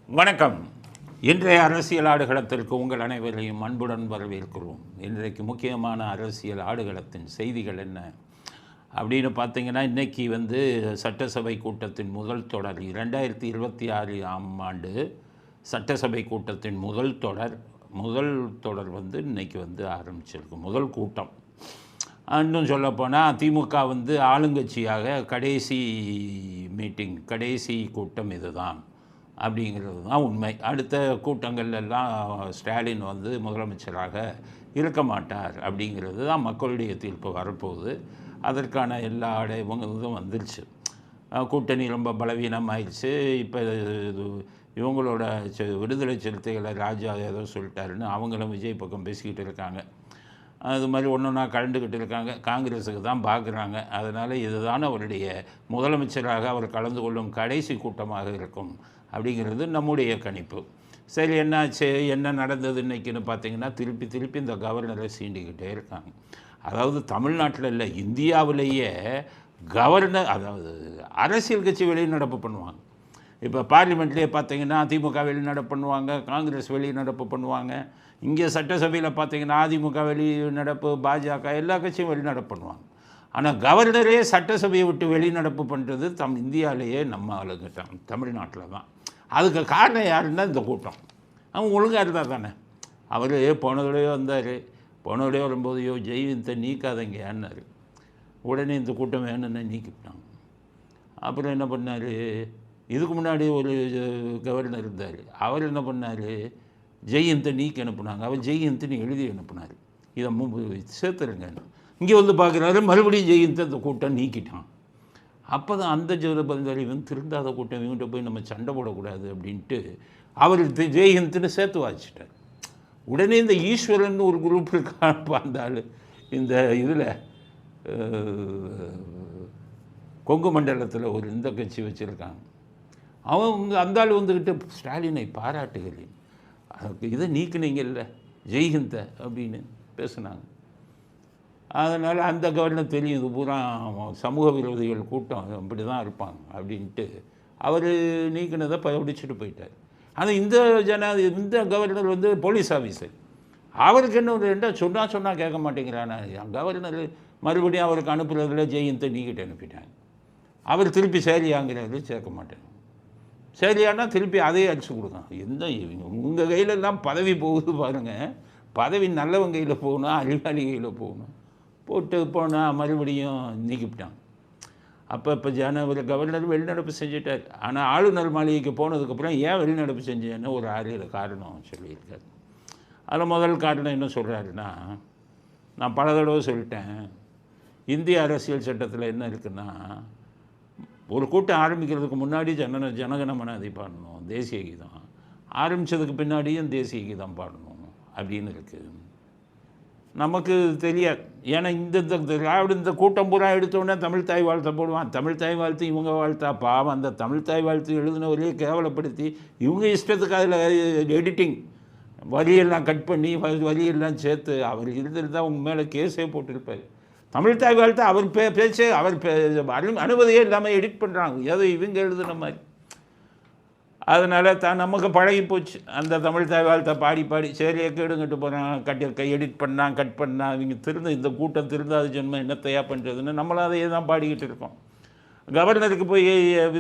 வணக்கம். இன்றைய அரசியல் ஆடுகளத்திற்கு உங்கள் அனைவரையும் அன்புடன் வரவேற்கிறோம். இன்றைக்கு முக்கியமான அரசியல் ஆடுகளத்தின் செய்திகள் என்ன அப்படின்னு பார்த்தீங்கன்னா, இன்றைக்கி சட்டசபை கூட்டத்தின் முதல் தொடர் 2026ஆம் ஆண்டு சட்டசபை கூட்டத்தின் முதல் தொடர் இன்றைக்கி ஆரம்பிச்சிருக்கு. முதல் கூட்டம். இன்னும் சொல்லப்போனால் திமுக ஆளுங்கட்சியாக கடைசி மீட்டிங், கடைசி கூட்டம் இதுதான் அப்படிங்கிறது தான் உண்மை. அடுத்த கூட்டங்கள்லாம் ஸ்டாலின் முதலமைச்சராக இருக்க மாட்டார் அப்படிங்கிறது தான் மக்களுடைய தீர்ப்பு வரப்போகுது. அதற்கான எல்லா இதுவும் வந்துருச்சு. கூட்டணி ரொம்ப பலவீனமாயிடுச்சு. இப்போ இவங்களோட விடுதலை சிறுத்தைகளை ராஜா ஏதோ சொல்லிட்டாருன்னு அவங்களும் விஜய் பக்கம் பேசிக்கிட்டு இருக்காங்க. அது மாதிரி ஒன்றா கலந்துக்கிட்டு இருக்காங்க. காங்கிரஸுக்கு தான் பார்க்குறாங்க. அதனால் இதுதான் அவருடைய முதலமைச்சராக அவர் கலந்து கொள்ளும் கடைசி கூட்டமாக இருக்கும் அப்படிங்கிறது நம்முடைய கணிப்பு. சரி, என்னாச்சு, என்ன நடந்தது இன்றைக்கின்னு பார்த்தீங்கன்னா, திருப்பி இந்த கவர்னரை சீண்டிக்கிட்டே இருக்காங்க. அதாவது தமிழ்நாட்டில் இல்லை, இந்தியாவிலேயே கவர்னர், அதாவது அரசியல் கட்சி வெளிநடப்பு பண்ணுவாங்க. இப்போ பார்லிமெண்ட்லேயே பார்த்தீங்கன்னா திமுக வெளிநடப்பு பண்ணுவாங்க, காங்கிரஸ் வெளிநடப்பு பண்ணுவாங்க. இங்கே சட்டசபையில் பார்த்தீங்கன்னா அதிமுக வெளிநடப்பு, பாஜக எல்லா கட்சியும் வெளிநடப்பு பண்ணுவாங்க. ஆனால் கவர்னரே சட்டசபையை விட்டு வெளிநடப்பு பண்ணுறது இந்தியாவிலேயே நம்ம ஆளுங்க தமிழ்நாட்டில் தான். அதுக்கு காரணம் யாருன்னா இந்த கூட்டம். அவங்க ஒழுங்காக இருந்தால் தானே. அவர் போனதோடய வந்தார். போனதோடய வரும்போது ஜெயந்தை நீக்காதங்கன்னாரு. உடனே இந்த கூட்டம் வேணும்னு நீக்கிட்டாங்க. அப்புறம் என்ன பண்ணார், இதுக்கு முன்னாடி ஒரு கவர்னர் இருந்தார், அவர் என்ன பண்ணார், ஜெயந்தை நீக்கி அனுப்புனாங்க. அவர் ஜெயந்த்னு எழுதி அனுப்புனார், இதை சேர்த்துருங்க. இங்கே பார்க்குறாரு, மறுபடியும் ஜெயந்தை இந்த கூட்டம் நீக்கிட்டான். அப்போ தான் அந்த இவன் திருந்தாத கூட்டம், இவன்கிட்ட போய் நம்ம சண்டை போடக்கூடாது அப்படின்ட்டு அவர் ஜெயந்த்னு சேர்த்து வாச்சிட்டார். உடனே இந்த ஈஸ்வரன் ஒரு குரூப் இருக்கான்னு பார்த்தால், இந்த இதில் கொங்கு மண்டலத்தில் ஒரு இந்த கட்சி வச்சுருக்காங்க. அவங்க அந்த ஆள் ஸ்டாலினை பாராட்டுகிறேன், இதை நீக்கினீங்கல்ல ஜெய்ஹிந்த அப்படின்னு பேசுனாங்க. அதனால் அந்த கவர்னர் தெரியும், இது பூரா சமூக விரோதிகள் கூட்டம், அப்படி தான் இருப்பாங்க அப்படின்ட்டு அவர் நீக்கினதை படிச்சுட்டு போயிட்டார். ஆனால் இந்த கவர்னர் போலீஸ் ஆஃபீஸர், அவருக்கு என்ன ஒரு ரெண்டாக சொன்னால் கேட்க மாட்டேங்கிறானா கவர்னர். மறுபடியும் அவருக்கு அனுப்புறதுல ஜெயந்தை நீக்கிட்டு அனுப்பிட்டாங்க. அவர் திருப்பி சரியாங்கிறது சேர்க்க மாட்டேன். சரியானா திருப்பி அதையே அடிச்சு கொடுக்கும். உங்கள் கையிலெல்லாம் பதவி போகுது பாருங்கள். பதவி நல்லவங்க கையில் போகணும், அறிவாளி கையில் போகணும். போட்டு போனால் மறுபடியும் நீக்கிவிட்டான். அப்போ ஒரு கவர்னர் வெளிநடப்பு செஞ்சிட்டார். ஆனால் ஆளுநர் மாளிகைக்கு போனதுக்கப்புறம் ஏன் வெளிநடப்பு செஞ்சேன்னு ஒரு 6-7 காரணம் சொல்லியிருக்காரு. அதில் முதல் காரணம் என்ன சொல்கிறாருன்னா, நான் பல தடவை சொல்லிட்டேன், இந்திய அரசியல் சட்டத்தில் என்ன இருக்குன்னா, ஒரு கூட்டம் ஆரம்பிக்கிறதுக்கு முன்னாடி ஜனகணமன பாடணும், தேசிய கீதம். ஆரம்பித்ததுக்கு பின்னாடியும் தேசிய கீதம் பாடணும் அப்படின்னு இருக்குது. நமக்கு தெரியாது. ஏன்னா இந்த கூட்டம் பூரா எடுத்தோடனே தமிழ் தாய் வாழ்த்தை போடுவான். தமிழ் தாய் வாழ்த்து இவங்க வாழ்த்தா? பாவம், அந்த தமிழ் தாய் வாழ்த்து எழுதினவரையே கேவலப்படுத்தி இவங்க இஷ்டத்துக்கு அதில் எடிட்டிங், வரியெல்லாம் கட் பண்ணி வரியெல்லாம் சேர்த்து அவர் இருந்திருந்தால் அவங்க மேலே கேஸே போட்டிருப்பார். தமிழ் தாய் வாழ்த்து அவர் பேச்சே அவர் அனுமதியே இல்லாமல் எடிட் பண்ணுறாங்க, ஏதோ இவங்க எழுதுன மாதிரி. அதனால் நமக்கு பழகி போச்சு அந்த தமிழ் தாய் வாழ்த்தை பாடி சரி கேடுங்கட்டு போகிறான், எடிட் பண்ணான், கட் பண்ணான். இவங்க இந்த கூட்டம் திருந்தாத ஜென்மம் என்னத்தையா பண்ணுறதுன்னு நம்மளும் அதையே தான் பாடிக்கிட்டு இருக்கோம். கவர்னருக்கு போய்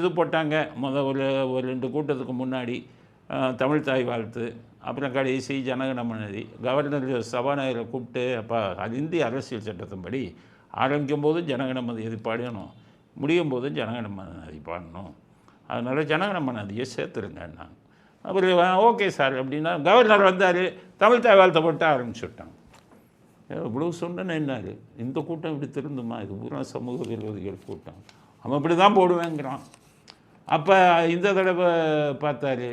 இது போட்டாங்க ஒரு 2 கூட்டத்துக்கு முன்னாடி தமிழ் தாய் வாழ்த்து, அப்புறம் கடைசி ஜனகணமனதி. கவர்னர் சபாநாயகரை கூப்பிட்டு, அப்போ அது இந்திய அரசியல் சட்டத்தின்படி ஆரம்பிக்கும் போதும் ஜனகணமனதி பாடணும், முடியும் போதும் ஜனகணமனதி பாடணும், அதனால் ஜனகணமனதியை சேர்த்துருங்கண்ணா. அப்புறம் ஓகே சார் அப்படின்னா கவர்னர் வந்தார், தமிழ் தாய் வாழ்த்தை போட்டு ஆரம்பிச்சு விட்டாங்க. இவ்வளோ சொன்னேன்னு என்னாரு, இந்த கூட்டம் இப்படி திருந்துமா? இது பூரா சமூக விரோதிகள் கூட்டம், அவன் இப்படி தான் போடுவேங்கிறான். அப்போ இந்த தடவை பார்த்தாரு,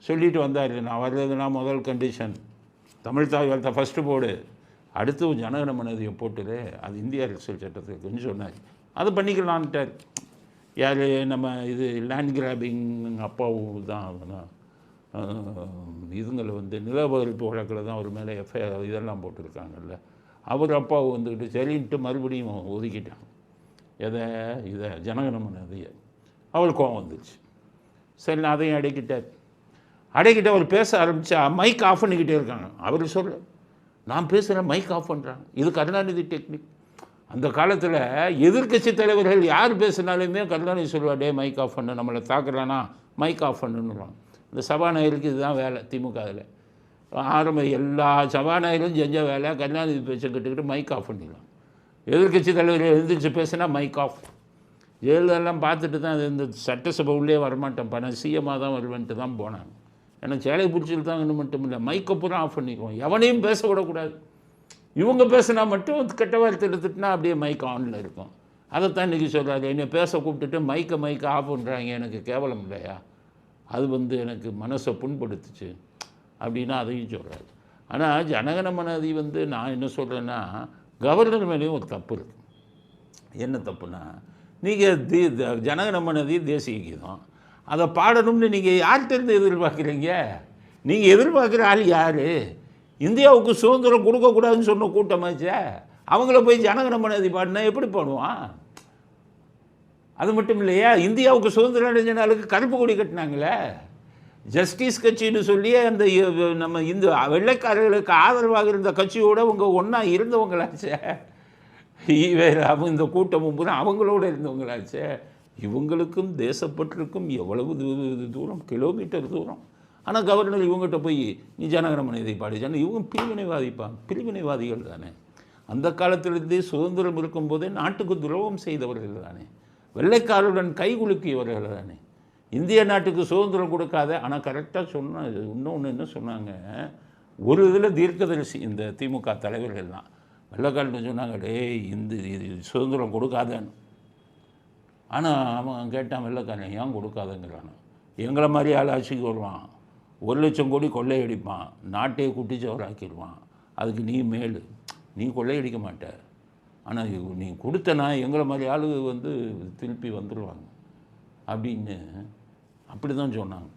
சொல்லிட்டு வந்தார், நான் வர்றதுனா முதல் கண்டிஷன் தமிழ் தாய் வாழ்த்தை ஃபஸ்ட்டு போடு, அடுத்து ஜனகணமனதியை போட்டுரு, அது இந்திய அரசியல் சட்டத்துக்குன்னு சொன்னார். அது பண்ணிக்கலான்ட்டார். யார் நம்ம லேண்ட் கிராபிங் அப்பாவும் தான் இதுங்களை நிலவரிப்பு வழக்கில் தான் அவர் மேலே எஃப்ஐஆர் இதெல்லாம் போட்டிருக்காங்கல்ல, அவர் அப்பாவை சரின்ட்டு மறுபடியும் ஒதுக்கிட்டாங்க. இதை ஜனகணமனதியை. அவள் கோவம் வந்துச்சு. சரி, நான் அதையும் அடக்கிட்டார். அடைக்கிட்ட அவர் பேச ஆரம்பித்தா மைக் ஆஃப் பண்ணிக்கிட்டே இருக்காங்க. அவர் சொல்ல நான் பேசுகிறேன், மைக் ஆஃப் பண்ணுறாங்க. இது கருணாநிதி டெக்னிக். அந்த காலத்தில் எதிர்க்கட்சி தலைவர்கள் யார் பேசினாலுமே கருணாநிதி சொல்லுவா, டே மைக் ஆஃப் பண்ணு, நம்மளை தாக்குறானா மைக் ஆஃப் பண்ணுன்னுவாங்க. இந்த சபாநாயகருக்கு இதுதான் வேலை. திமுகவில் எல்லா சபாநாயகரும் செஞ்ச வேலை கருணாநிதி பேச்சை கேட்டுக்கிட்டு மைக் ஆஃப் பண்ணிடலாம். எதிர்க்கட்சி தலைவர்கள் எழுந்திரிச்சு பேசினா மைக் ஆஃப். ஜெயலலிதாலாம் பார்த்துட்டு தான் அது இந்த சட்டசபை உள்ளே வரமாட்டேன், நான் சிஎம்மாக தான் வருவேன்ட்டு தான் போனாங்க. ஏன்னா சேலை பிடிச்சிட்டு தான் இன்னும் மட்டும் இல்லை, மைக்கை பூரா ஆஃப் பண்ணிக்குவோம், எவனையும் பேசக்கூடக்கூடாது. இவங்க பேசினா மட்டும் கெட்ட வார்த்தை எடுத்துட்டுனா அப்படியே மைக் ஆனில் இருக்கும். அதைத்தான் இன்றைக்கி சொல்கிறாரு, என்னை பேச கூப்பிட்டுட்டு மைக்கை ஆஃப் பண்ணுறாங்க, எனக்கு கேவலம் இல்லையா, அது எனக்கு மனசை புண்படுத்துச்சு அப்படின்னா அதையும் சொல்கிறாரு. ஆனால் ஜனகணமனதி நான் என்ன சொல்கிறேன்னா, கவர்னர் மேலேயும் ஒரு தப்பு இருக்குது. என்ன தப்புனா, நீங்கள் ஜனகணமனதி தேசிய கீதம் அதை பாடணும்னு நீங்கள் யார்கிட்டருந்து எதிர்பார்க்குறீங்க? நீங்கள் எதிர்பார்க்குற ஆள் யார்? இந்தியாவுக்கு சுதந்திரம் கொடுக்கக்கூடாதுன்னு சொன்ன கூட்டமாச்சே, அவங்கள போய் ஜனகணமனதி பாடினா எப்படி பாடுவான்? அது மட்டும் இல்லையா, இந்தியாவுக்கு சுதந்திரம் அடைஞ்ச நாளுக்கு கருப்பு கொடி கட்டினாங்களே, ஜஸ்டிஸ் கட்சின்னு சொல்லி அந்த நம்ம இந்த வெள்ளைக்காரர்களுக்கு ஆதரவாக இருந்த கட்சியோடு அவங்க ஒன்றா இருந்தவங்களாச்சே. அவங்க இந்த கூட்டமும் பூரா அவங்களோட இருந்தவங்களாச்சே. இவங்களுக்கும் தேசப்பற்றுக்கும் எவ்வளவு தூரம், கிலோமீட்டர் தூரம். ஆனால் கவர்னர் இவங்ககிட்ட போய் நீ ஜனகணமனதை பாடிச்சான்னு இவங்க பிரிவினைவாதிகள் தானே. அந்த காலத்திலிருந்தே சுதந்திரம் இருக்கும்போதே நாட்டுக்கு துரோகம் செய்தவர்கள் தானே, வெள்ளைக்காரருடன் கைகுலுக்கியவர்கள் தானே. இந்திய நாட்டுக்கு சுதந்திரம் கொடுக்காத. ஆனால் கரெக்டாக சொன்ன இன்னொன்று என்ன சொன்னாங்க, ஒரு இதில் தீர்க்கதரிசி இந்த திமுக தலைவர்கள் தான் வெள்ளைக்காரன் சொன்னாங்க, இது சுதந்திரம் கொடுக்காதன்னு. ஆனால் அவன் கேட்டான், வெள்ளைக்காரன் ஏன் கொடுக்காதங்கிறான், எங்களை மாதிரி ஆள் ஆட்சிக்கு வருவான், 1,00,000 கோடி கொள்ளையடிப்பான், நாட்டையே குட்டிச்சவராக்கிடுவான், அதுக்கு நீ மேல், நீ கொள்ளையடிக்க மாட்ட, ஆனால் நீ கொடுத்தனா எங்களை மாதிரி ஆளு திருப்பி வந்துடுவாங்க அப்படின்னு அப்படி தான் சொன்னாங்க.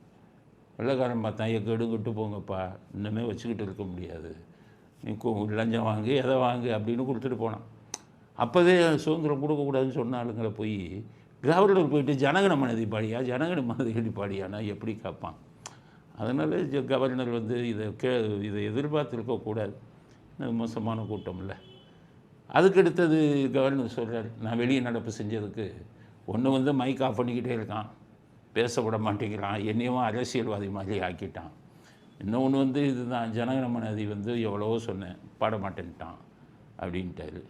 வெள்ளைக்காரன் பார்த்தா கெடுக்கிட்டு போங்கப்பா, இன்னுமே வச்சுக்கிட்டு இருக்க முடியாது, நீ லஞ்சம் வாங்கு எதை வாங்கு அப்படின்னு கொடுத்துட்டு போனான். அப்போதே சுதந்திரம் கொடுக்கக்கூடாதுன்னு சொன்ன ஆளுங்களை போய் கவர்னர் போயிட்டு ஜனகணமனதி பாடியா பாடியானா எப்படி கேட்பான்? அதனால் கவர்னர் இதை எதிர்பார்த்துருக்கக்கூடாது. மோசமான கூட்டம் இல்லை. அதுக்கடுத்தது கவர்னர் சொல்கிறார், நான் வெளியே நடப்பு செஞ்சதுக்கு ஒன்று மைக் ஆஃப் பண்ணிக்கிட்டே இருக்கான், பேச விட மாட்டேங்கிறான், என்னையும் அரசியல்வாதி மாதிரி ஆக்கிட்டான். இன்னொன்று இதுதான் ஜனகணமனதி எவ்வளவோ சொன்னேன், பாட மாட்டேன்ட்டான் அப்படின்ட்டாரு.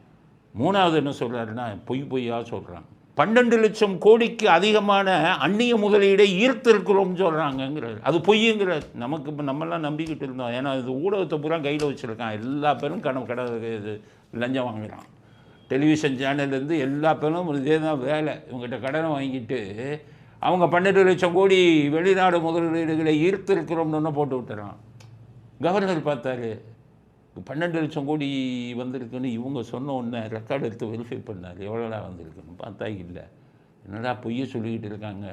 மூணாவது என்ன சொல்கிறாருன்னா, பொய்யா சொல்கிறாங்க. 12 லட்சம் கோடிக்கு அதிகமான அந்நிய முதலீடை ஈர்த்திருக்கிறோம்னு சொல்கிறாங்கங்கிறார். அது பொய்யுங்கிறார். நம்மெல்லாம் நம்பிக்கிட்டு இருந்தோம். ஏன்னா இது ஊடகத்தை பூரா கையில் வச்சுருக்கான், எல்லா பேரும் இது லஞ்சம் வாங்குகிறான். டெலிவிஷன் சேனல்லேருந்து எல்லா பேரும் இதே தான் வேலை. இவங்ககிட்ட கடனை வாங்கிட்டு அவங்க 12 லட்சம் கோடி வெளிநாடு முதலீடுகளை ஈர்த்திருக்கிறோம்னு போட்டு விட்டுறான். கவர்னர் பார்த்தாரு, 12 லட்சம் கோடி வந்திருக்குன்னு இவங்க சொன்ன உடனே ரெக்கார்டு எடுத்து வெரிஃபை பண்ணார், எவ்வளோடா வந்திருக்குன்னு. பார்த்தா இல்லை, என்னடா பொய்ய சொல்லிக்கிட்டு இருக்காங்க.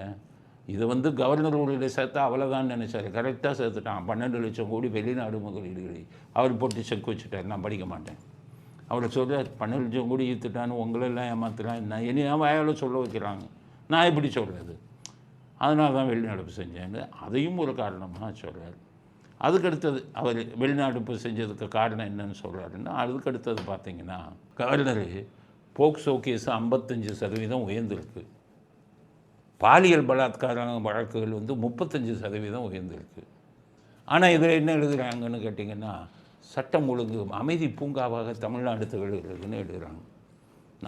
இதை கவர்னருடைய சேர்த்தா அவ்வளோதான் நினச்சார், கரெக்டாக சேர்த்துட்டான். 12 லட்சம் கோடி வெளிநாடு முதலீடுகளை அவர் போட்டு செக் வச்சுட்டார். நான் படிக்க மாட்டேன். அவரை சொல்கிறார், 12 லட்சம் கோடி ஈர்த்துட்டான்னு உங்களெல்லாம் ஏமாத்துறான், நான் என்ன வாயால் சொல்ல வைக்கிறாங்க, நான் எப்படி சொல்கிறது, அதனால தான் வெளிநடப்பு செஞ்சேங்க. அதையும் ஒரு காரணமாக சொல்கிறார். அதுக்கடுத்தது அவர் வெளிநாடு செஞ்சதுக்கு காரணம் என்னன்னு சொல்கிறாருன்னா, அதுக்கடுத்தது பார்த்திங்கன்னா கவர்னர் போக்சோ கேஸு 55% உயர்ந்திருக்கு, பாலியல் பலாத்கார வழக்குகள் 35% உயர்ந்திருக்கு. ஆனால் இதில் என்ன எழுதுகிறாங்கன்னு கேட்டிங்கன்னா, சட்டம் ஒழுங்கு அமைதி பூங்காவாக தமிழ்நாடு திகழ்கிறதுன்னு எழுதுகிறாங்க.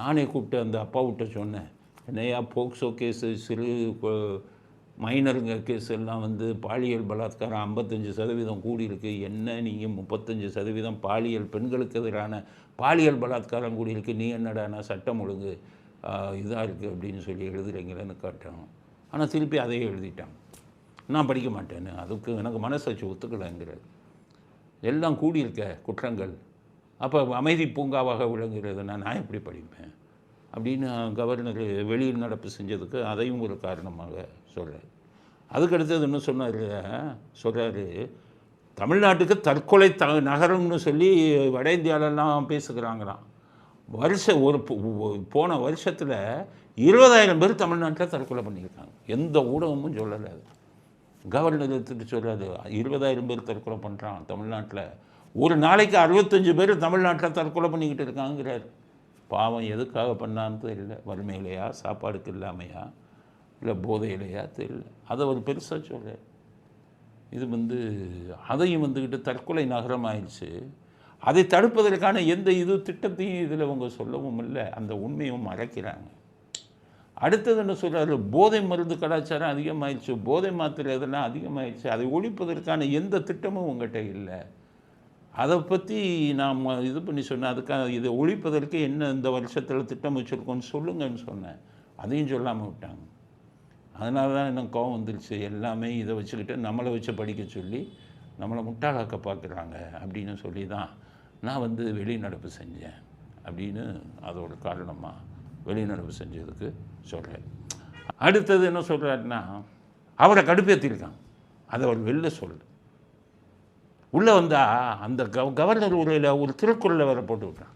நானே கூப்பிட்டு அந்த அப்பாவிட்ட சொன்னேன், என்னையா போக்சோ கேஸு சிறு மைனருங்க கேஸ் எல்லாம் பாலியல் பலாத்காரம் 55% கூடியிருக்கு, என்ன நீங்கள் 35% பாலியல் பெண்களுக்கு எதிரான பாலியல் பலாத்காரம் கூடியிருக்கு, நீ என்னடானா சட்டம் ஒழுங்கு இதாக இருக்குது அப்படின்னு சொல்லி எழுதுறீங்களேன்னு கேட்டாங்க. ஆனால் திருப்பி அதையே எழுதிட்டாங்க. நான் படிக்க மாட்டேன்னு, அதுக்கு எனக்கு மனசாட்சி ஒத்துக்கலைங்கிறார். எல்லாம் கூடியிருக்க குற்றங்கள், அப்போ அமைதி பூங்காவாக விளங்குறதுன்னா நான் எப்படி படிப்பேன் அப்படின்னு கவர்னர் வெளியில் நடப்பு செஞ்சதுக்கு அதையும் ஒரு காரணமாக சொல்கிறார். அதுக்கடுத்தது என்ன சொல்கிறாரு, தமிழ்நாட்டுக்கு தற்கொலை நகரம்னு சொல்லி வட இந்தியாவிலலாம் பேசுகிறாங்களாம். போன வருஷத்தில் 20,000 பேர் தமிழ்நாட்டில் தற்கொலை பண்ணியிருக்காங்க. எந்த ஊடகமும் சொல்லலை. அது கவர்னர் எடுத்துட்டு சொல்கிறாரு 20,000 பேர் தற்கொலை பண்ணுறான் தமிழ்நாட்டில், ஒரு நாளைக்கு 65 பேர் தமிழ்நாட்டில் தற்கொலை பண்ணிக்கிட்டு இருக்காங்கிறார். பாவம் எதுக்காக பண்ணான்னு தெரியல, வறுமையிலையா, சாப்பாடுக்கு இல்லாமையா, இல்லை போதையிலையா தெரியல, அதை ஒரு பெருசாக சொல்கிறார். இது அதையும் வந்துக்கிட்டு தற்கொலை நகரம் ஆயிடுச்சு. அதை தடுப்பதற்கான எந்த திட்டத்தையும் இதில் அவங்க சொல்லவும் இல்லை, அந்த உண்மையும் மறைக்கிறாங்க. அடுத்தது என்ன சொல்கிறாரு, போதை மருந்து கலாச்சாரம் அதிகமாகிடுச்சு, போதை மாத்திரை இதெல்லாம் அதிகமாகிடுச்சு, அதை ஒழிப்பதற்கான எந்த திட்டமும் உங்கள்கிட்ட இல்லை. அதை பற்றி நாம் இது பண்ணி சொன்னேன், அதுக்காக இதை ஒழிப்பதற்கு என்ன இந்த வருஷத்தில் திட்டம் வச்சுருக்கோன்னு சொல்லுங்கன்னு சொன்னேன், அதையும் சொல்லாமல் விட்டாங்க. அதனால தான் எனக்கு கோவம் வந்துருச்சு. எல்லாமே இதை வச்சுக்கிட்டு நம்மளை வச்சு படிக்க சொல்லி நம்மளை முட்டாளாக்க பார்க்குறாங்க அப்படின்னு சொல்லி தான் நான் வெளிநடப்பு செஞ்சேன் அப்படின்னு அதோட காரணமாக வெளிநடப்பு செஞ்சதுக்கு சொல்கிறேன். அடுத்தது என்ன சொல்கிறாருன்னா, அவரை கடுப்பேற்றிருக்கான், அதை அவர் வெளில சொல்லு. உள்ளே வந்தால் அந்த கவர்னர் உரையில் ஒரு திருக்குறளை வேறு போட்டு விட்டான்.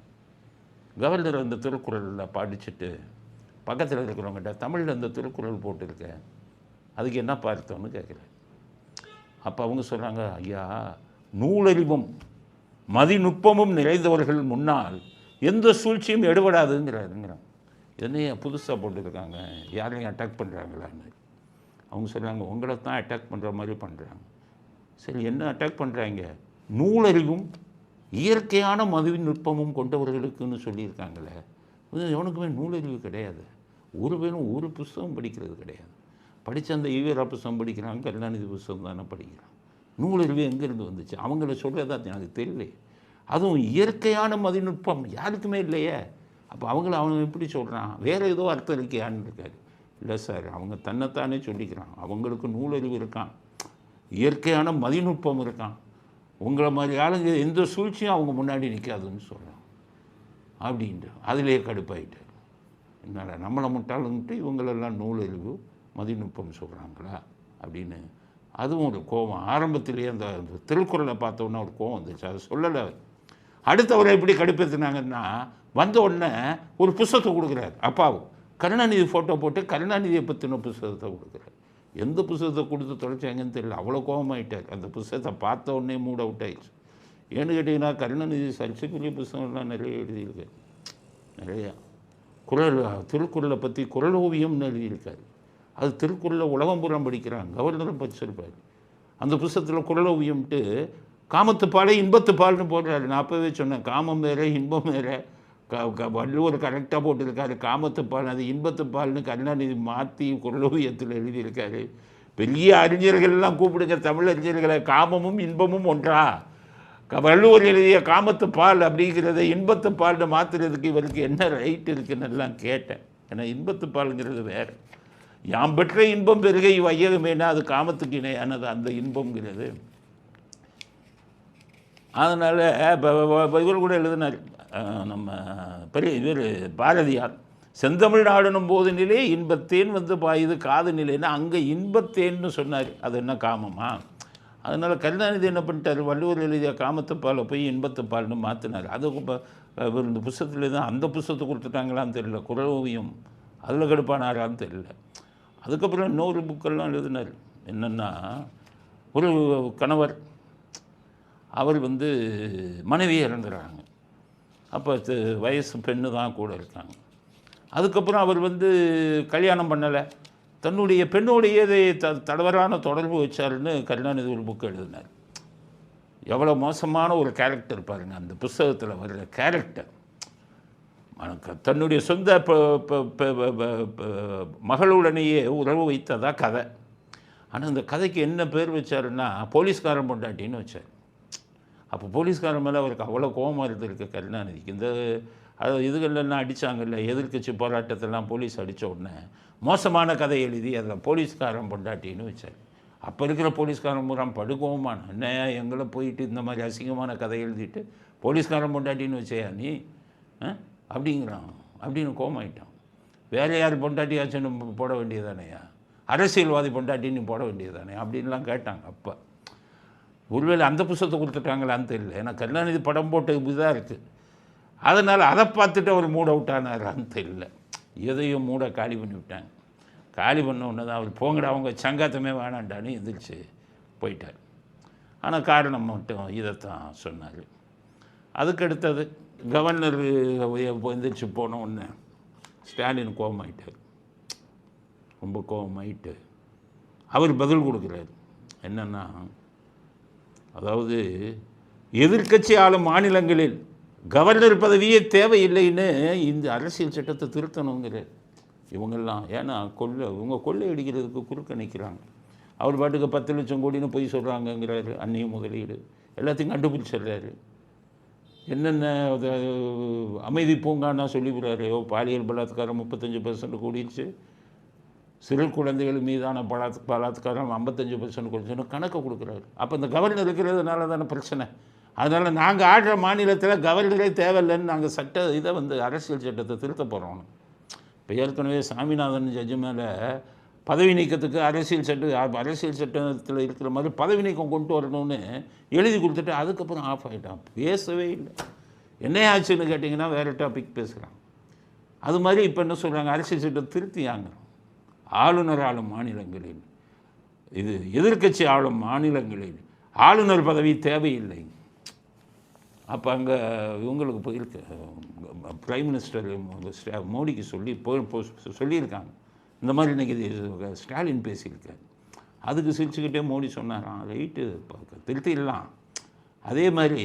கவர்னர் அந்த திருக்குறளில் படிச்சுட்டு பக்கத்தில் இருக்கிறவங்ககிட்ட தமிழில் அந்த திருக்குறள் போட்டிருக்கேன், அதுக்கு என்ன பார்த்தோன்னு கேட்குறேன். அப்போ அவங்க சொல்கிறாங்க, ஐயா நூலறிவும் மதிநுட்பமும் நிறைந்தவர்கள் முன்னால் எந்த சூழ்ச்சியும் எடுபடாதுங்கிறாருங்கிறான். என்னைய புதுசாக போட்டுருக்காங்க, யாரையும் அட்டாக் பண்ணுறாங்களான்னு. அவங்க சொல்கிறாங்க, உங்களை தான் அட்டாக் பண்ணுற மாதிரி பண்ணுறாங்க. சரி, என்ன அட்டாக் பண்ணுறாங்க? நூலறிவும் இயற்கையான மதிநுட்பமும் கொண்டவர்களுக்குன்னு சொல்லியிருக்காங்களே. எவனுக்குமே நூலறிவு கிடையாது, ஒரு பேரும் ஒரு புஸ்தகம் படிக்கிறது கிடையாது. படித்த அந்த ஈவேரா புஸ்தகம் படிக்கிறாங்க, கருணாநிதி புஸ்தகம் தானே படிக்கிறான். நூலறிவு எங்கேருந்து வந்துச்சு? அவங்கள சொல்கிறதா எனக்கு தெரியல. அதுவும் இயற்கையான மதிநுட்பம் யாருக்குமே இல்லையே. அப்போ அவன் எப்படி சொல்கிறான்? வேறு ஏதோ அர்த்தம் இருக்கியான்னு இருக்காரு. இல்லை சார், அவங்க தன்னைத்தானே சொல்லிக்கிறான், அவங்களுக்கு நூலறிவு இருக்கான், இயற்கையான மதிநுட்பம் இருக்கான், உங்களை மாதிரி ஆளுங்க எந்த சூழ்ச்சியும் அவங்க முன்னாடி நிற்காதுன்னு சொல்கிறான் அப்படின்ட்டு அதிலேயே கடுப்பாயிட்டார். என்னடா நம்மளை முட்டாளுன்ட்டு இவங்களெல்லாம் நூலறிவு மதிநுட்பம் சொல்கிறாங்களா அப்படின்னு. அதுவும் ஒரு கோபம். ஆரம்பத்திலேயே அந்த திருக்குறளை பார்த்தோன்னா ஒரு கோபம் வந்துச்சு, அதை சொல்லலை. அடுத்தவரை எப்படி கடுப்பேற்றினாங்கன்னா, வந்த உடனே ஒரு புஸ்தகத்தை கொடுக்குறாரு அப்பாவும், கருணாநிதி ஃபோட்டோ போட்டு கருணாநிதியை பற்றின புஸ்தகத்தை கொடுக்குறாரு. எந்த புஸ்தகத்தை கொடுத்து தொலைச்சாங்கன்னு தெரியல, அவ்வளோ கோபமாயிட்டார். அந்த புஸ்தகத்தை பார்த்த உடனே மூட் அவுட் ஆயிடுச்சு. ஏன்னு கேட்டிங்கன்னா, கருணாநிதி சர்ச்சைக்குரிய புஸ்தகம்லாம் நிறைய எழுதியிருக்காரு, நிறையா. திருக்குறளை பற்றி குறள் ஓவியம்னு எழுதியிருக்காரு. அது திருக்குறளில் உலகம் பூரா படிக்கிறாங்க, கவர்னரும் படிச்சிருப்பார். அந்த புஸ்தகத்தில் குறள் ஓவியம்ட்டு காமத்து பாலை இன்பத்து பால்னு போடுறாரு. நான் அப்போவே சொன்னேன், காமம் வேறு இன்பம் வேறு. வள்ளுவர் கரெக்டாக போட்டிருக்காரு காமத்து பால், அது இன்பத்து பால்னு கருணாநிதி மாற்றி குறளோவியத்தில் எழுதியிருக்காரு. பெரிய அறிஞர்கள்லாம் கூப்பிடுங்க, தமிழ் அறிஞர்களை, காமமும் இன்பமும் ஒன்றா? வள்ளுவர் எழுதிய காமத்து பால் அப்படிங்கிறத இன்பத்து பால்னு மாற்றுறதுக்கு இவருக்கு என்ன ரைட் இருக்குன்னு எல்லாம் கேட்டேன். ஏன்னா இன்பத்து பாலுங்கிறது வேறு. யாம் பெற்ற இன்பம் பெருகை வையகமேனா, அது காமத்துக்கு இணையானது அந்த இன்பங்கிறது. அதனால் இவர் கூட எழுதினார், நம்ம பெரிய இவர் பாரதியார், செந்தமிழ் நாடனும் போது நிலை இன்பத்தேன் பாயுது காது நிலைன்னா அங்கே இன்பத்தேன்னு சொன்னார். அது என்ன காமமா? அதனால் கருணாநிதி என்ன பண்ணிட்டார், வள்ளுவர் எழுதிய காமத்துப்பாலை போய் இன்பத்துப்பால்னு மாற்றினார். அது இவர் இந்த புஸ்தகத்தில் தான் அந்த புஸ்தகத்தை கொடுத்துட்டாங்களான்னு தெரியல, குறள் ஓவியம் அதில் கடுப்பானாரான்னு தெரியல. அதுக்கப்புறம் இன்னொரு புக்கெல்லாம் எழுதினார். என்னென்னா, ஒரு கணவர், அவர் மனைவியை இறந்துடுறாங்க. அப்போ வயசு பெண்ணு தான் கூட இருக்காங்க. அதுக்கப்புறம் அவர் கல்யாணம் பண்ணலை, தன்னுடைய பெண்ணோடைய தவறான தொடர்பு வச்சாருன்னு கருணாநிதி ஒரு புக்கு எழுதினார். எவ்வளோ மோசமான ஒரு கேரக்டர் பாருங்கள் அந்த புஸ்தகத்தில் வர்ற கேரக்டர். தன்னுடைய சொந்த மகளுடனேயே உறவு வைத்ததா கதை. ஆனால் அந்த கதைக்கு என்ன பேர் வச்சாருன்னா போலீஸ்காரன் பொண்டாட்டின்னு வச்சார். அப்போ போலீஸ்காரன் மேலே அவருக்கு அவ்வளோ கோபமாக இருந்திருக்கு கருணாநிதிக்கு. இந்த இதுகளெல்லாம் அடித்தாங்கல்ல, எதிர்க்கட்சி போராட்டத்தெல்லாம் போலீஸ் அடித்த உடனே மோசமான கதை எழுதி அதில் போலீஸ்காரன் பொண்டாட்டின்னு வச்சார். அப்போ இருக்கிற போலீஸ்காரன் பூரா படுகோமான, என்ன எங்களை போயிட்டு இந்த மாதிரி அசிங்கமான கதை எழுதிட்டு போலீஸ்காரன் பொண்டாட்டின்னு வச்சையா நீ அப்படிங்கிறான் அப்படின்னு கோமாயிட்டான். வேறு யார் பொண்டாட்டியாச்சுன்னு போட வேண்டியதானேயா, அரசியல்வாதி பொண்டாட்டின்னு போட வேண்டியதானே அப்படின்லாம் கேட்டாங்க. அப்போ ஒருவேளை அந்த புஸ்தகத்தை கொடுத்துட்டாங்களான்னு தெரியல, ஏன்னா கருணாநிதி படம் போட்டு இதுதான் இருக்குது. அதனால் அதை பார்த்துட்டு அவர் மூட் அவுட் ஆனாரான்னு தெரியல. எதையும் மூட காலி பண்ணி விட்டாங்க. காலி பண்ண உடனே தான் அவர் போங்கடா அவங்க சங்காத்தமே வேணாண்டான்னு எந்திரிச்சு போயிட்டார். ஆனால் காரணம் மட்டும் இதைத்தான் சொன்னார். அதுக்கடுத்தது கவர்னர் எந்திரிச்சு போன உடனே ஸ்டாலின் கோபமாயிட்டார். ரொம்ப கோபமாயிட்டு அவர் பதில் கொடுக்குறாரு. என்னென்னா, அதாவது எதிர்க்கட்சி ஆளும் மாநிலங்களில் கவர்னர் பதவியே தேவையில்லைன்னு இந்த அரசியல் சட்டத்தை திருத்தணுங்கிறார். இவங்கெல்லாம் ஏன்னா இவங்க கொள்ளை அடிக்கிறதுக்கு குறுக்க நிற்கிறாங்க. அவர் பாட்டுக்கு 10 லட்சம் கோடின்னு போய் சொல்கிறாங்கங்கிறாரு. அந்நிய முதலீடு எல்லாத்தையும் கண்டுபிடிச்சிடுறாரு. என்னென்ன அமைதி பூங்கான்னா சொல்லிவிடுறாரு. பாலியல் பலாத்காரம் 35% கூடிடுச்சு, சிறு குழந்தைகள் மீதான பலாத்காரம் 55% கொடுத்துன்னு கணக்கை கொடுக்குறாரு. அப்போ இந்த கவர்னர் இருக்கிறதுனால தானே பிரச்சனை. அதனால் நாங்கள் ஆடுற மாநிலத்தில் கவர்னரே தேவையில்லைன்னு நாங்கள் இதை அரசியல் சட்டத்தை திருத்த போகிறோம். இப்போ ஏற்கனவே சாமிநாதன் ஜட்ஜு மேலே பதவி நீக்கத்துக்கு அரசியல் சட்டத்தில் இருக்கிற மாதிரி பதவி நீக்கம் கொண்டு வரணும்னு எழுதி கொடுத்துட்டு அதுக்கப்புறம் ஆஃப் ஆகிட்டான். பேசவே இல்லை. என்ன ஆச்சுன்னு கேட்டிங்கன்னா வேறு டாபிக் பேசுகிறான். அது மாதிரி இப்போ என்ன சொல்கிறாங்க, அரசியல் சட்டம் திருத்தியாங்க. ஆளுநர் ஆளும் மாநிலங்களில், இது எதிர்க்கட்சி ஆளும் மாநிலங்களில் ஆளுநர் பதவி தேவையில்லை. அப்போ அங்கே இவங்களுக்கு போயிருக்கு, பிரைம் மினிஸ்டர் மோடிக்கு சொல்லியிருக்காங்க. இந்த மாதிரி இன்றைக்கி ஸ்டாலின் பேசியிருக்காரு. அதுக்கு சிரிச்சுக்கிட்டே மோடி சொன்னாராம், ரைட்டு திருத்திடலாம். அதே மாதிரி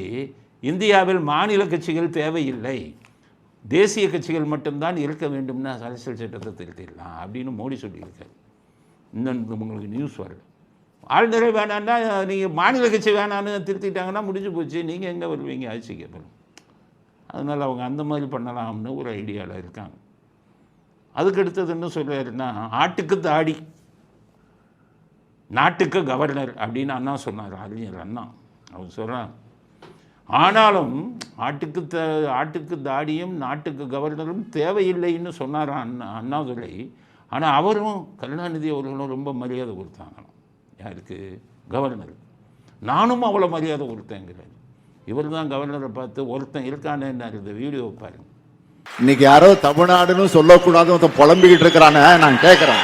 இந்தியாவில் மாநில கட்சிகள் தேவையில்லை, தேசிய கட்சிகள் மட்டும்தான் இருக்க வேண்டும்னு அரசியல் சட்டத்தை திருத்திடலாம் அப்படின்னு மோடி சொல்லியிருக்காரு. இன்னும் உங்களுக்கு நியூஸ் வரல. ஆளுநரே வேணான்னா நீங்கள் மாநில கட்சி வேணான்னு திருத்திட்டாங்கன்னா முடிஞ்சு போச்சு. நீங்கள் எங்கே வருவீங்க ஆட்சிக்கு அப்புறம்? அதனால் அவங்க அந்த மாதிரி பண்ணலாம்னு ஒரு ஐடியாவில் இருக்காங்க. அதுக்கு அடுத்தது என்ன சொல்கிறாருன்னா, ஆட்டுக்கு தாடி நாட்டுக்கு கவர்னர் அப்படின்னு அண்ணா சொன்னார். அறிஞர் அண்ணா அவர் சொல்கிறார். ஆனாலும் ஆட்டுக்கு தாடியும் நாட்டுக்கு கவர்னரும் தேவையில்லைன்னு சொன்னார் அண்ணாதுரை. ஆனால் அவரும் கருணாநிதி அவர்களும் ரொம்ப மரியாதை கொடுத்தாங்க. யாருக்கு? கவர்னர். நானும் அவ்வளோ மரியாதை கொடுத்தேங்கிறார். இவர் தான் கவர்னரை பார்த்து ஒருத்தன் இருக்கானே இந்த வீடியோ பாருங்க. இன்னைக்கு யாரோ தமிழ்நாடுன்னு சொல்லக்கூடாது புலம்பிக்கிட்டு இருக்கிறானே, நான் கேட்குறேன்.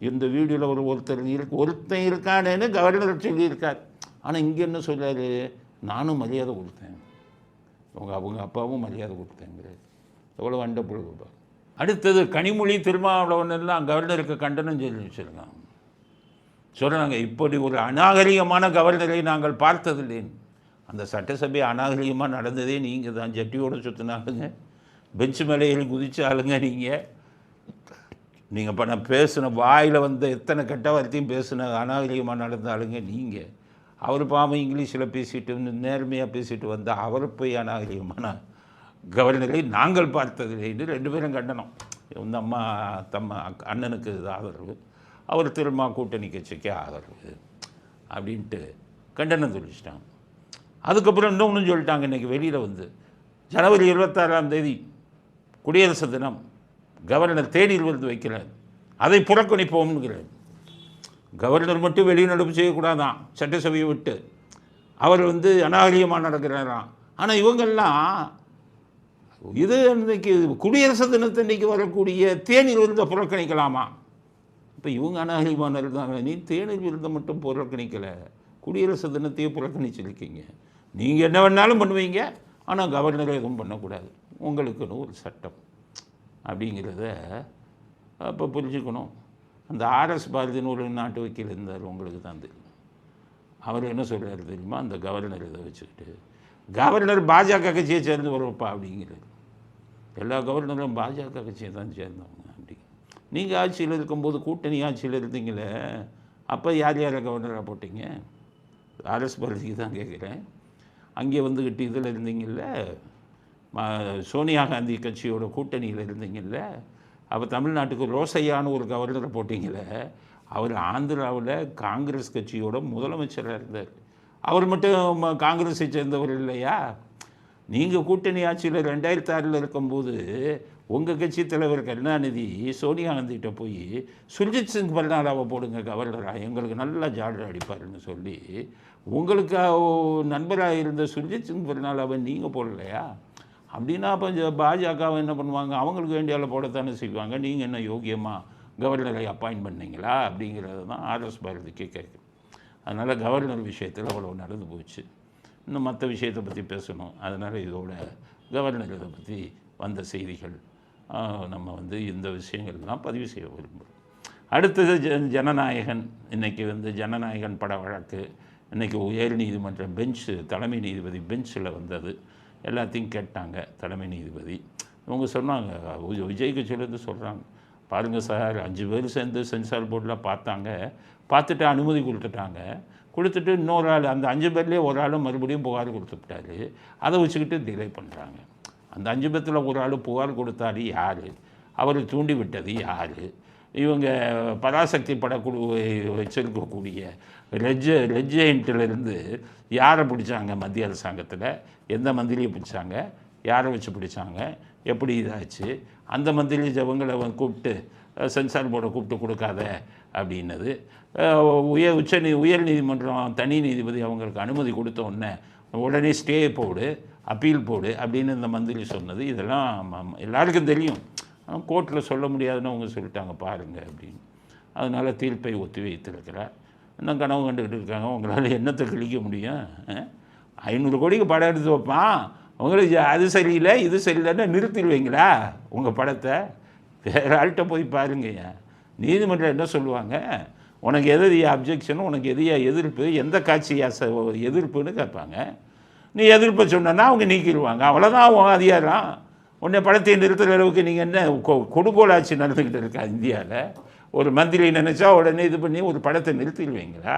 இந்த வீடியோவில் ஒருத்தன் இருக்கானேன்னு கவர்னர் சொல்லியிருக்கார். ஆனால் இங்கே என்ன சொல்கிறாரு, நானும் மரியாதை கொடுத்தேன், அவங்க அப்பாவும் மரியாதை கொடுத்தேங்கிறார். எவ்வளோ வண்ட பொழுது. அடுத்தது கனிமொழி திருமாவளவன் எல்லாம் கவர்னருக்கு கண்டனம் சொல்லி வச்சுருக்காங்க. சொல்கிறாங்க, இப்படி ஒரு அநாகரிகமான கவர்னரை நாங்கள் பார்த்ததில்லைன்னு. அந்த சட்டசபை அநாகரிகமாக நடந்ததே நீங்கள் தான். ஜட்டியோடு சுற்றினாலுங்க, பெஞ்சு மேலையில் குதிச்சாலுங்க. நீங்கள் இப்போ நான் பேசின வாயில் எத்தனை கெட்ட வார்த்தையும் பேசின அநாகரிகமாக நடந்தாலுங்க நீங்கள். அவர் பாவம் இங்கிலீஷில் பேசிட்டு நேர்மையாக பேசிட்டு வந்தால் அவரை போய் அநாகரிகமான கவர்னரை நாங்கள் பார்த்ததில்லைன்னு 2 பேரும் கண்டனம். இந்த அம்மா அண்ணனுக்கு ஆதரவு, அவர் திரும்ப கூட்டணி கட்சிக்கு ஆதரவு அப்படின்ட்டு கண்டனம் சொல்லிச்சிட்டாங்க. அதுக்கப்புறம் இன்னொன்று சொல்லிட்டாங்க. இன்றைக்கி வெளியில் ஜனவரி 26ஆம் தேதி குடியரசு தினம், கவர்னர் தேநீர் விருந்து வைக்கிறார், அதை புறக்கணிப்போம்ங்கிறார். கவர்னர் மட்டும் வெளிநடப்பு செய்யக்கூடாதான் சட்டசபையை விட்டு. அவர் அநாகரிகமாக நடக்கிறாராம். ஆனால் இவங்கெல்லாம் இது இன்றைக்கி குடியரசு தினத்தன்னைக்கு வரக்கூடிய தேநீர் விருந்தை புறக்கணிக்கலாமா? இப்போ இவங்க அநாகரிகமாக இருந்தாங்க. நீ தேநீர் விருந்தை மட்டும் புறக்கணிக்கலை, குடியரசு தினத்தையே புறக்கணிச்சிருக்கீங்க. நீங்கள் என்ன வேணாலும் பண்ணுவீங்க, ஆனால் கவர்னரை எதுவும் பண்ணக்கூடாது, உங்களுக்குன்னு ஒரு சட்டம் அப்படிங்கிறத அப்போ புரிஞ்சுக்கணும். அந்த ஆர்எஸ் பாரதின்னு ஒரு நாட்டு வக்கீல் இருந்தார், உங்களுக்கு தான் தெரியும். அவர் என்ன சொல்கிறார் தெரியுமா, அந்த கவர்னர் இதை வச்சுக்கிட்டு, கவர்னர் பாஜக கட்சியை சேர்ந்து வருவப்பா அப்படிங்கிறார். எல்லா கவர்னரும் பாஜக கட்சியை தான் சேர்ந்தவங்க. அப்படி நீங்கள் ஆட்சியில் இருக்கும்போது கூட்டணி ஆட்சியில் இருந்தீங்களே, அப்போ யார் யாரை கவர்னராக போட்டிங்க? ஆர்எஸ் பாரதிக்கு தான் கேட்குறேன். அங்கே இதில் இருந்தீங்கள்ல, சோனியா காந்தி கட்சியோட கூட்டணியில் இருந்தீங்கள்ல, அப்போ தமிழ்நாட்டுக்கு ரோசையான்னு ஒரு கவர்னரை போட்டிங்களே, அவர் ஆந்திராவில் காங்கிரஸ் கட்சியோட முதலமைச்சராக இருந்தார். அவர் மட்டும் காங்கிரஸை சேர்ந்தவர் இல்லையா? நீங்கள் கூட்டணி ஆட்சியில் 2006 இருக்கும்போது உங்கள் கட்சி தலைவர் கருணாநிதி சோனியா காந்திகிட்ட போய் சுர்ஜித் சிங் பர்னாலாவை போடுங்க கவர்னராக, எங்களுக்கு நல்லா ஜாலர் அடிப்பாருன்னு சொல்லி உங்களுக்கு நண்பராக இருந்த சுர்ஜித் சிங் பர்னாலாவை நீங்கள் போடலையா? அப்படின்னா அப்போ பாஜகவை என்ன பண்ணுவாங்க, அவங்களுக்கு வேண்டியால போடத்தானே செய்வாங்க. நீங்கள் என்ன யோகியமாக கவர்னரை அப்பாயின்ட் பண்ணீங்களா அப்படிங்கிறது தான் ஆர்எஸ் பாரதிக்கு கேட்குது. அதனால் கவர்னர் விஷயத்தில் அவ்வளோ நடந்து போச்சு. இன்னும் மற்ற விஷயத்தை பற்றி பேசணும். அதனால் இதோட கவர்னர் இதை பற்றி வந்த செய்திகள் நம்ம வந்து இந்த விஷயங்கள்லாம் பதிவு செய்ய விரும்புகிறோம். அடுத்தது ஜனநாயகன். இன்றைக்கி வந்து ஜனநாயகன் பட வழக்கு இன்றைக்கி உயர் நீதிமன்ற பெஞ்சு, தலைமை நீதிபதி பெஞ்சில் வந்தது. எல்லாத்தையும் கேட்டாங்க தலைமை நீதிபதி. இவங்க சொன்னாங்க, விஜய் கட்சியிலேருந்து சொல்கிறாங்க, பாருங்கள் சார், 5 பேர் சேர்ந்து சென்சார் போர்டில் பார்த்தாங்க, பார்த்துட்டு அனுமதி கொடுத்துட்டு இன்னொரு ஆள், அந்த 5 பேர்லேயே ஒரு ஆள் மறுபடியும் புகார் கொடுத்துட்டாரு. அதை வச்சுக்கிட்டு டிலே பண்ணுறாங்க. அந்த 5 பேர்த்தில் ஒரு ஆள் புகார் கொடுத்தாரு யார், அவர் தூண்டி விட்டது யார், இவங்க பராசக்தி படக்குழுவை வச்சிருக்கக்கூடிய ரெஜென்ட்டிலிருந்து யாரை பிடிச்சாங்க, மத்திய அரசாங்கத்தில் எந்த மந்திரியை பிடிச்சாங்க, யாரை வச்சு பிடிச்சாங்க, எப்படி இதாச்சு, அந்த மந்திரி இவங்களை கூப்பிட்டு சென்சார் போர்டை கூப்பிட்டு கொடுக்காத அப்படின்னது. உயர் நீதிமன்றம் தனி நீதிபதி அவங்களுக்கு அனுமதி கொடுத்த உடனே ஸ்டே போடு, அப்பீல் போடு அப்படின்னு இந்த மந்திரி சொன்னது. இதெல்லாம் எல்லாருக்கும் தெரியும். கோர்ட்டில் சொல்ல முடியாதுன்னு அவங்க சொல்லிட்டாங்க பாருங்கள் அப்படின்னு. அதனால் தீர்ப்பை ஒத்தி வைத்திருக்கிறார். இன்னும் கனவு கண்டுக்கிட்டு இருக்காங்க. உங்களால் என்னத்தை கிழிக்க முடியும்? 500 கோடிக்கு படம் எடுத்து வைப்பான், உங்களுக்கு அது சரியில்லை இது சரியில்லைன்னா நிறுத்திடுவீங்களா உங்கள் படத்தை? வேறு ஆள்கிட்ட போய் பாருங்க. நீதிமன்றம் என்ன சொல்லுவாங்க, உனக்கு எது அப்ஜெக்ஷன், உனக்கு எதையா எதிர்ப்பு, எந்த காட்சியா எதிர்ப்புன்னு கேட்பாங்க. நீ எதிர்ப்பை சொன்னா அவங்க நீக்கிடுவாங்க. அவ்வளோதான் உன் அதிகாரம். உன்னை படத்தை நிறுத்துகிற அளவுக்கு நீங்கள் என்ன கொடுங்கோல் ஆட்சி நடந்துக்கிட்டு இருக்கா இந்தியாவில்? ஒரு மந்திரி நினச்சா உடனே இது பண்ணி ஒரு படத்தை நிறுத்திடுவீங்களா?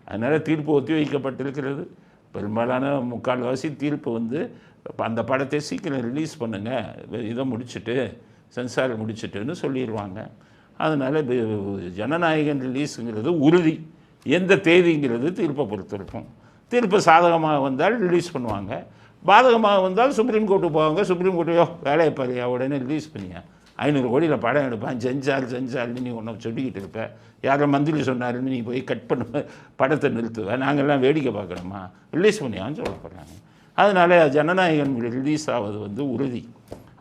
அதனால் தீர்ப்பு ஒத்தி வைக்கப்பட்டிருக்கிறது. பெரும்பாலான முக்கால்வாசி தீர்ப்பு வந்து அந்த படத்தை சீக்கிரம் ரிலீஸ் பண்ணுங்கள், இதை முடிச்சுட்டு சென்சார் முடிச்சுட்டுன்னு சொல்லிடுவாங்க. அதனால் ஜனநாயகன் ரிலீஸுங்கிறது உறுதி. எந்த தேதிங்கிறது தீர்ப்பை பொறுத்திருக்கும். தீர்ப்பு சாதகமாக வந்தால் ரிலீஸ் பண்ணுவாங்க, பாதகமாக வந்தால் சுப்ரீம் கோர்ட்டுக்கு போவாங்க. சுப்ரீம் கோர்ட்டையோ வேலையை பாரியா உடனே ரிலீஸ் பண்ணியா. 500 கோடியில் படம் எடுப்பான், செஞ்சார்னு நீ ஒன்று சொல்லிக்கிட்டு இருப்ப. யாரோ மந்திரி சொன்னாருன்னு நீ போய் கட் பண்ண படத்தை நிறுத்துவேன், நாங்கள்லாம் வேடிக்கை பார்க்கணுமா? ரிலீஸ் பண்ணியான்னு சொல்ல போகிறாங்க. அதனால் ஜனநாயகன் ரிலீஸ் ஆவது வந்து உறுதி.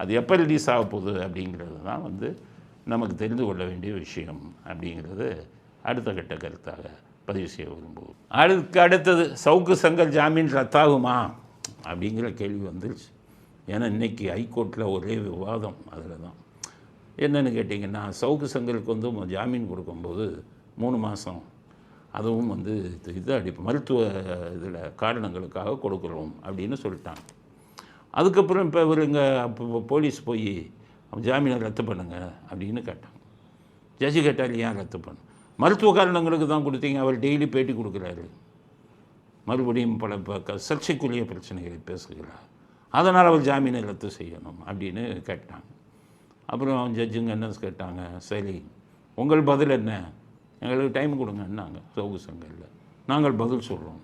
அது எப்போ ரிலீஸ் ஆக போகுது அப்படிங்கிறது தான் வந்து நமக்கு தெரிந்து கொள்ள வேண்டிய விஷயம் அப்படிங்கிறது அடுத்த கட்ட கருத்தாக பதிவு செய்ய விரும்புவோம். அடுத்தது சவுக்கு சங்கர் ஜாமீன் ரத்தாகுமா அப்படிங்கிற கேள்வி வந்துருச்சு. ஏன்னா இன்றைக்கி ஹைகோர்ட்டில் ஒரே விவாதம் அதில் தான். என்னென்னு கேட்டிங்கன்னா, சவுக்கு சங்கருக்கு வந்து ஜாமீன் கொடுக்கும்போது 3 மாதம், அதுவும் வந்து இது மருத்துவ இதில் காரணங்களுக்காக கொடுக்குறோம் அப்படின்னு சொல்லிட்டாங்க. அதுக்கப்புறம் இப்போ இவருங்க போலீஸ் போய் ஜாமீனை ரத்து பண்ணுங்க அப்படின்னு கேட்டாங்க. ஜட்ஜி கேட்டால் ஏன் ரத்து பண்ண? மருத்துவ காரணங்களுக்கு தான் கொடுத்தீங்க. அவர் டெய்லி பேட்டி கொடுக்குறாரு, மறுபடியும் பல சர்ச்சைக்குரிய பிரச்சனைகளை பேசுகிறார், அதனால் அவர் ஜாமீனை ரத்து செய்யணும் அப்படின்னு கேட்டாங்க. அப்புறம் ஜட்ஜுங்க என்ன கேட்டாங்க, சரி உங்கள் பதில் என்ன, எங்களுக்கு டைம் கொடுங்கன்னாங்க சவுக்கு சங்கரில். நாங்கள் பதில் சொல்கிறோம்,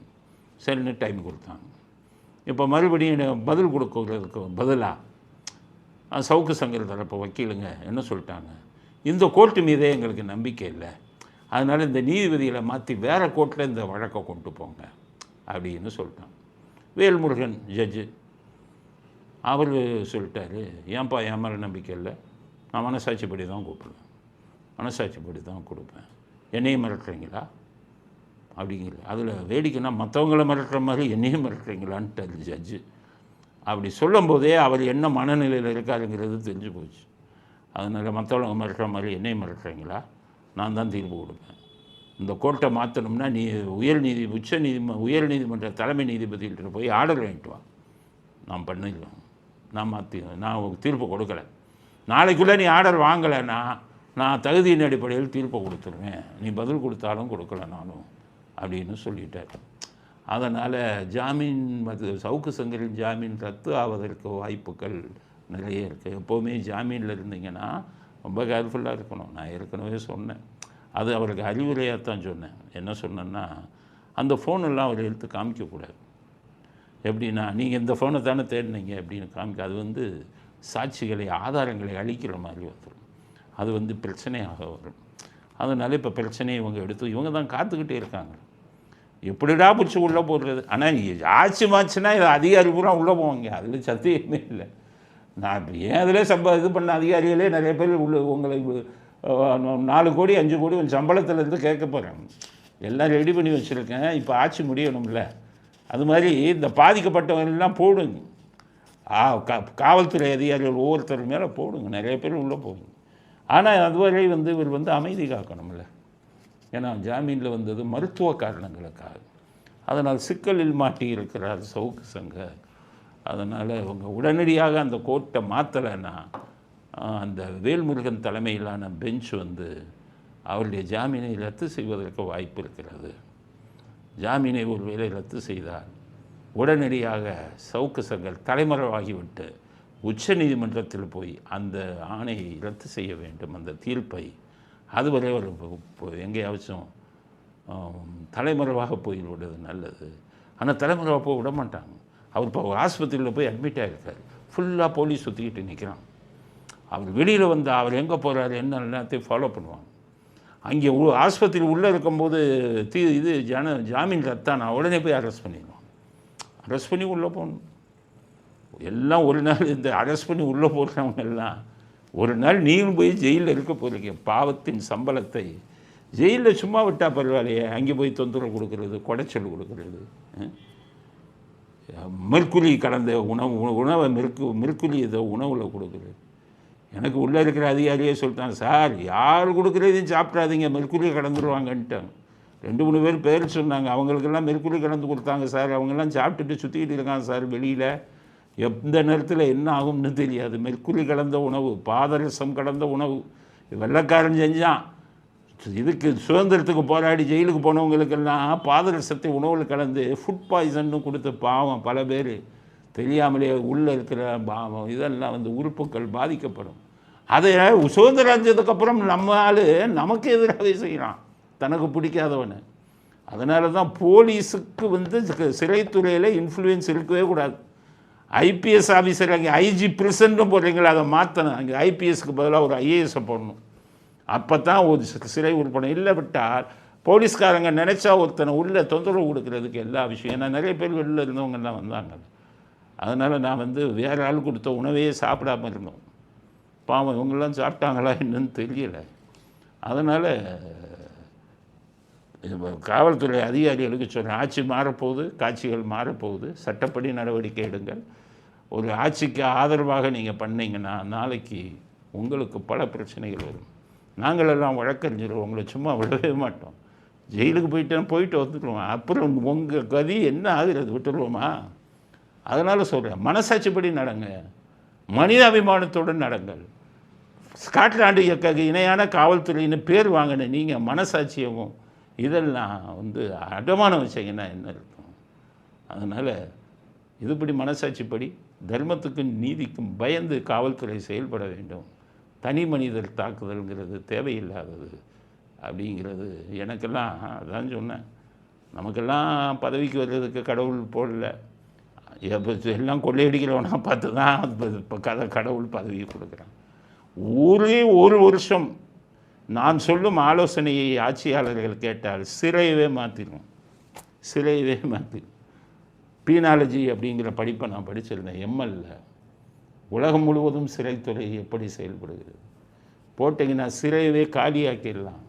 சரின்னு டைம் கொடுத்தாங்க. இப்போ மறுபடியும் பதில் கொடுக்கறதுக்கு பதிலாக சவுக்கு சங்கர் தரப்பு வக்கீலுங்க என்ன சொல்லிட்டாங்க, இந்த கோர்ட்டு மீதே எங்களுக்கு நம்பிக்கை இல்லை, அதனால் இந்த நீதிபதிகளை மாற்றி வேறு கோர்ட்டில் இந்த வழக்கை கொண்டு போங்க அப்படின்னு சொல்லிட்டாங்க. வேல்முருகன் ஜட்ஜு அவர் சொல்லிட்டாரு, ஏன்ப்பா என் மேலே நம்பிக்கை இல்லை, நான் மனசாட்சிப்படி தான் கூப்பிடுவேன், மனசாட்சிப்படி தான் கொடுப்பேன், என்னையும் மிரட்டுறீங்களா அப்படிங்கிற. அதில் வேடிக்கைன்னா மற்றவங்கள மிரட்டுற மாதிரி என்னையும் மிரட்டுறீங்களான்ட்டு ஜட்ஜு. அப்படி சொல்லும் போதே அவர் என்ன மனநிலையில் இருக்காருங்கிறது தெரிஞ்சு போச்சு. அதனால் மற்றவங்க மிரட்டுற மாதிரி என்னையும் மிரட்டுறீங்களா, நான் தான் தீர்ப்பு கொடுப்பேன். இந்த கோர்ட்டை மாற்றணும்னா நீ உயர் நீதிமன்ற தலைமை நீதிபதிகிட்ட போய் ஆர்டர் வாங்கிட்டு வா, நான் பண்ணிடுவேன், நான் தீர்ப்பு கொடுக்கலை, நாளைக்குள்ளே நீ ஆர்டர் வாங்கலைன்னா நான் தகுதியின் அடிப்படையில் தீர்ப்பை கொடுத்துருவேன், நீ பதில் கொடுத்தாலும் கொடுக்கலனாலும் அப்படின்னு சொல்லிட்டார். அதனால் ஜாமீன் சவுக்கு சங்கரின் ஜாமீன் ரத்து ஆவதற்கு வாய்ப்புகள் நிறைய இருக்குது. எப்போவுமே ஜாமீனில் இருந்தீங்கன்னா ரொம்ப கேர்ஃபுல்லாக இருக்கணும். நான் ஏற்கனவே சொன்னேன், அது அவருக்கு அறிவுரையாக தான் சொன்னேன். என்ன சொன்னேன்னா, அந்த ஃபோனெல்லாம் அவர் எடுத்து காமிக்கக்கூடாது. எப்படின்னா, நீங்கள் இந்த ஃபோனை தானே தேடினீங்க அப்படின்னு காமிக்க, அது வந்து சாட்சிகளை ஆதாரங்களை அழிக்கிற மாதிரி வந்துடும், அது வந்து பிரச்சனையாக வரும். அதனால் இப்போ பிரச்சனையை இவங்க தான் காத்துக்கிட்டே இருக்காங்க, எப்படிடா பிடிச்சி உள்ளே போடுறது. ஆனால் ஆட்சி மாச்சுன்னா இது அதிகாரி பூரா உள்ளே போவாங்க, அதில் சத்தியமே இல்லை. நான் இப்போ ஏன் அதில் இது பண்ண அதிகாரிகளே நிறைய பேர் உங்களை 4 கோடி 5 கோடி உங்கள் சம்பளத்திலேருந்து கேட்க போகிறேன். எல்லாம் ரெடி பண்ணி வச்சுருக்கேன். இப்போ ஆட்சி முடியணும்ல. அது மாதிரி இந்த பாதிக்கப்பட்டவங்கெல்லாம் போடுங்க. காவல்துறை அதிகாரிகள் ஒவ்வொருத்தர் மேலே போடுங்க. நிறைய பேர் உள்ளே போடுங்க. ஆனால் அதுவரை இவர் அமைதி காக்கணும்ல. ஏன்னா ஜாமீனில் வந்தது மருத்துவ காரணங்களுக்காக. அதனால் சிக்கலில் மாட்டி இருக்கிறார் சவுக்கு சங்கர். அதனால் அவங்க உடனடியாக அந்த கோர்ட்டை மாற்றலைன்னா அந்த வேல்முருகன் தலைமையிலான பெஞ்ச் அவருடைய ஜாமீனை ரத்து செய்வதற்கு வாய்ப்பு இருக்கிறது. ஜாமீனை ஒருவேளை ரத்து செய்தால் உடனடியாக சவுக்கு சங்கர் தலைமறைவாகிவிட்டு உச்சநீதிமன்றத்தில் போய் அந்த ஆணையை ரத்து செய்ய வேண்டும், அந்த தீர்ப்பை. அதுவரை ஒரு எங்கேயாச்சும் தலைமறைவாக போய்விடுவது நல்லது. ஆனால் தலைமறைவாக போய் விட மாட்டாங்க. அவர் இப்போ ஆஸ்பத்திரியில் போய் அட்மிட் ஆகிருக்கார். ஃபுல்லாக போலீஸ் சுற்றிக்கிட்டு நிற்கிறான். அவர் வெளியில் அவர் எங்கே போகிறாரு என்ன எல்லாத்தையும் ஃபாலோ பண்ணுவாங்க. அங்கே ஆஸ்பத்திரி உள்ளே இருக்கும்போது ஜாமீன் ரத்தானா உடனே போய் அரெஸ்ட் பண்ணிடுவான். அரெஸ்ட் பண்ணி உள்ளே போகணும். எல்லாம் ஒரு நாள் இந்த அரெஸ்ட் பண்ணி உள்ளே போடுறவங்க எல்லாம் ஒரு நாள் நீங்களும் போய் ஜெயிலில் இருக்க போகிறீங்க. பாவத்தின் சம்பளத்தை ஜெயிலில் சும்மா விட்டால் பரவாயில்லையே. அங்கே போய் தொந்தரவு கொடுக்கறது, குடைச்சல் கொடுக்கறது, மெர்க்குரி கலந்த உணவை மெர்க்குரி ஏதோ உணவில் கொடுக்குறது. எனக்கு உள்ளே இருக்கிற அதிகாரியே சொல்லிட்டாங்க, சார் யார் கொடுக்குறதையும் சாப்பிட்றாதீங்க, மெர்க்குரி கலந்துருவாங்கன்ட்டாங்க. 2-3 பேர் பேர் சொன்னாங்க. அவங்களுக்கெல்லாம் மெர்க்குரி கலந்து கொடுத்தாங்க சார். அவங்கெல்லாம் சாப்பிட்டுட்டு சுற்றிக்கிட்டு இருக்காங்க சார் வெளியில். எந்த நேரத்தில் என்ன ஆகும்னு தெரியாது. மெர்க்குரி கலந்த உணவு, பாதரசம் கலந்த உணவு வெள்ளைக்காரன் செஞ்சான். இதுக்கு சுதந்திரத்துக்கு போராடி ஜெயிலுக்கு போனவங்களுக்கெல்லாம் பாதரசத்தை உணவில் கலந்து ஃபுட் பாய்சன்னு கொடுத்த பாவம் பல பேர் தெரியாமலே உள்ளே இருக்கிற பாவம் இதெல்லாம் உறுப்புகள் பாதிக்கப்படும். அதை சுதந்திரம் அடைஞ்சதுக்கப்புறம் நம்ம ஆள் நமக்கு எதிராகவே செய்கிறான், தனக்கு பிடிக்காதவனை. அதனால தான் போலீஸுக்கு சிறைத்துறையில் இன்ஃப்ளூயன்ஸ் இருக்கவே கூடாது. ஐபிஎஸ் ஆஃபீஸர் அங்கே ஐஜி பிரிசன்னு போடுறீங்களா, அதை மாற்றணும். அங்கே ஐபிஎஸ்க்கு பதிலாக ஒரு ஐஏஎஸை போடணும். அப்போ தான் ஒரு சிறை உறுப்பினர். இல்லை விட்டால் போலீஸ்காரங்க நினச்சா ஒருத்தனை உள்ளே தொந்தரவு கொடுக்கறதுக்கு எல்லா விஷயம். ஏன்னா நிறைய பேர் வெளியில் இருந்தவங்கெல்லாம் வந்தாங்க. அதனால் நான் வேறு ஆள் கொடுத்த உணவையே சாப்பிடாமல் இருந்தோம். பாவம் இவங்கெல்லாம் சாப்பிட்டாங்களா என்னன்னு தெரியலை. அதனால் காவல்துறை அதிகாரிகளுக்கு சொன்னேன், ஆட்சி மாறப்போகுது, காட்சிகள் மாறப்போகுது, சட்டப்படி நடவடிக்கை எடுங்கள். ஒரு ஆட்சிக்கு ஆதரவாக நீங்கள் பண்ணிங்கன்னா நாளைக்கு உங்களுக்கு பல பிரச்சனைகள் வரும். நாங்களெல்லாம் வழக்கறிஞர், உங்களை சும்மா விடவே மாட்டோம். ஜெயிலுக்கு போயிட்டு வந்துடுவோம். அப்புறம் உங்கள் கதி என்ன ஆகுறது, விட்டுருவோமா? அதனால் சொல்கிறேன், மனசாட்சிப்படி நடங்க, மனிதாபிமானத்துடன் நடங்கள். ஸ்காட்லாண்டு இணையான காவல்துறைன்னு பேர் வாங்கின நீங்கள் மனசாட்சியவும் இதெல்லாம் அடமானம் வச்சிங்கன்னா என்ன இருக்கும்? அதனால் இதுபடி மனசாட்சிப்படி தர்மத்துக்கும் நீதிக்கும் பயந்து காவல்துறை செயல்பட வேண்டும். தனி மனிதர் தாக்குதல்ங்கிறது தேவையில்லாதது அப்படிங்கிறது எனக்கெல்லாம் அதான் சொன்னேன். நமக்கெல்லாம் பதவிக்கு வர்றதுக்கு கடவுள் போடல, எல்லாம் கொள்ளையடிக்கிறவனா பார்த்து தான் இப்போ கடவுள் பதவியை கொடுக்குறான். ஒரு வருஷம் நான் சொல்லும் ஆலோசனையை ஆட்சியாளர்கள் கேட்டால் சிறையவே மாற்றிடும். பீனாலஜி அப்படிங்கிற படிப்பை நான் படிச்சிருந்தேன் எம்எல்ல. உலகம் முழுவதும் சிறைத்துறை எப்படி செயல்படுகிறது போட்டிங்கன்னா சிறையவே காலியாக்கிடலாம்.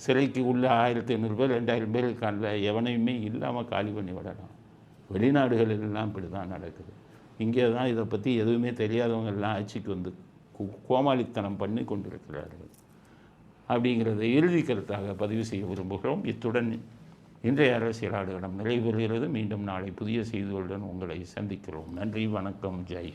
சிறைக்கு உள்ள 1500 பேர் 2000 பேர் இருக்கான்ல, எவனையுமே இல்லாமல் காலி பண்ணி விடலாம். வெளிநாடுகளெல்லாம் இப்படி தான் நடக்குது. இங்கே தான் இதை பற்றி எதுவுமே தெரியாதவங்கெல்லாம் ஆட்சிக்கு கோமாளித்தனம் பண்ணி கொண்டிருக்கிறார்கள் அப்படிங்கிறத இறுதி கருத்தாக பதிவு செய்ய விரும்புகிறோம். இத்துடன் இன்றைய அரசியல் ஆடுகளம் நிறைவேறுகிறது. மீண்டும் நாளை புதிய செய்திகளுடன் உங்களை சந்திக்கிறோம். நன்றி, வணக்கம், ஜெய்.